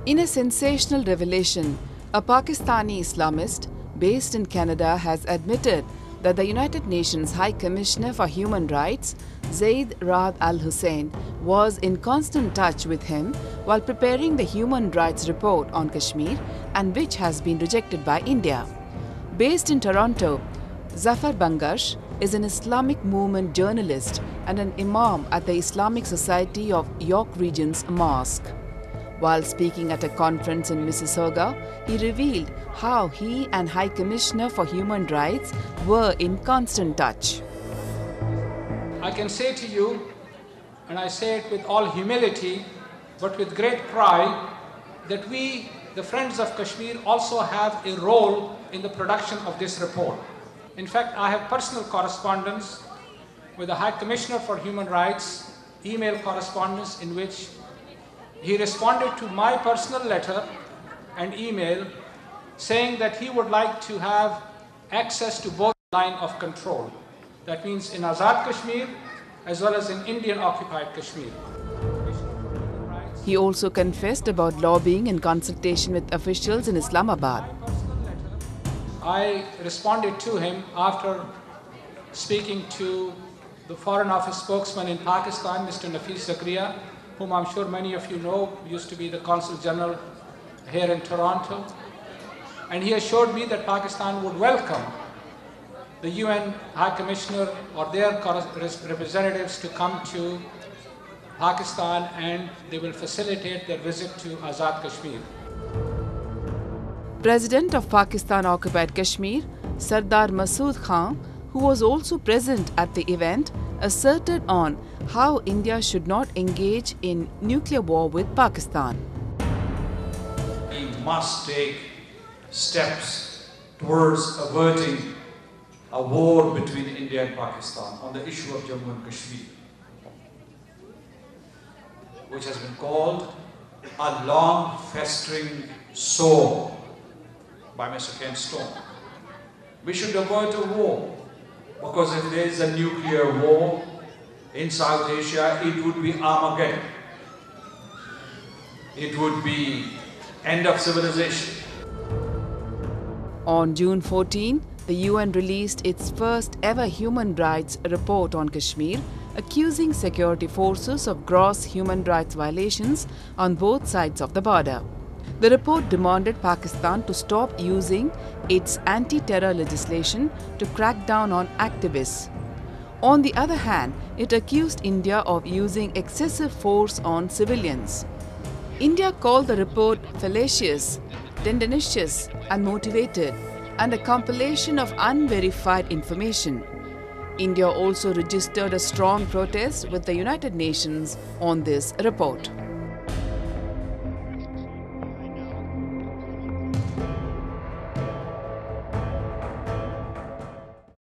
In a sensational revelation, a Pakistani Islamist based in Canada has admitted that the United Nations High Commissioner for Human Rights, Zeid Ra'ad Al Hussein, was in constant touch with him while preparing the human rights report on Kashmir, and which has been rejected by India. Based in Toronto, Zafar Bangash is an Islamic movement journalist and an imam at the Islamic Society of York Region's Mosque. While speaking at a conference in Mississauga, he revealed how he and High Commissioner for Human Rights were in constant touch. I can say to you, and I say it with all humility, but with great pride, that we, the Friends of Kashmir, also have a role in the production of this report. In fact, I have personal correspondence with the High Commissioner for Human Rights, email correspondence in which he responded to my personal letter and email saying that he would like to have access to both line of control. That means in Azad Kashmir as well as in Indian occupied Kashmir. He also confessed about lobbying in consultation with officials in Islamabad. I responded to him after speaking to the Foreign Office spokesman in Pakistan, Mr. Nafis Zakria, whom I'm sure many of you know, used to be the Consul General here in Toronto. And he assured me that Pakistan would welcome the UN High Commissioner or their representatives to come to Pakistan, and they will facilitate their visit to Azad Kashmir. President of Pakistan-occupied Kashmir, Sardar Masood Khan, who was also present at the event, asserted on how India should not engage in nuclear war with Pakistan. We must take steps towards averting a war between India and Pakistan on the issue of Jammu and Kashmir, which has been called a long festering sore by Mr. Ken Stone. We should avert a war, because if there is a nuclear war in South Asia, it would be Armageddon. It would be end of civilization. On June 14, the UN released its first ever human rights report on Kashmir, accusing security forces of gross human rights violations on both sides of the border. The report demanded Pakistan to stop using its anti-terror legislation to crack down on activists. On the other hand, it accused India of using excessive force on civilians. India called the report fallacious, tendentious, unmotivated, and a compilation of unverified information. India also registered a strong protest with the United Nations on this report.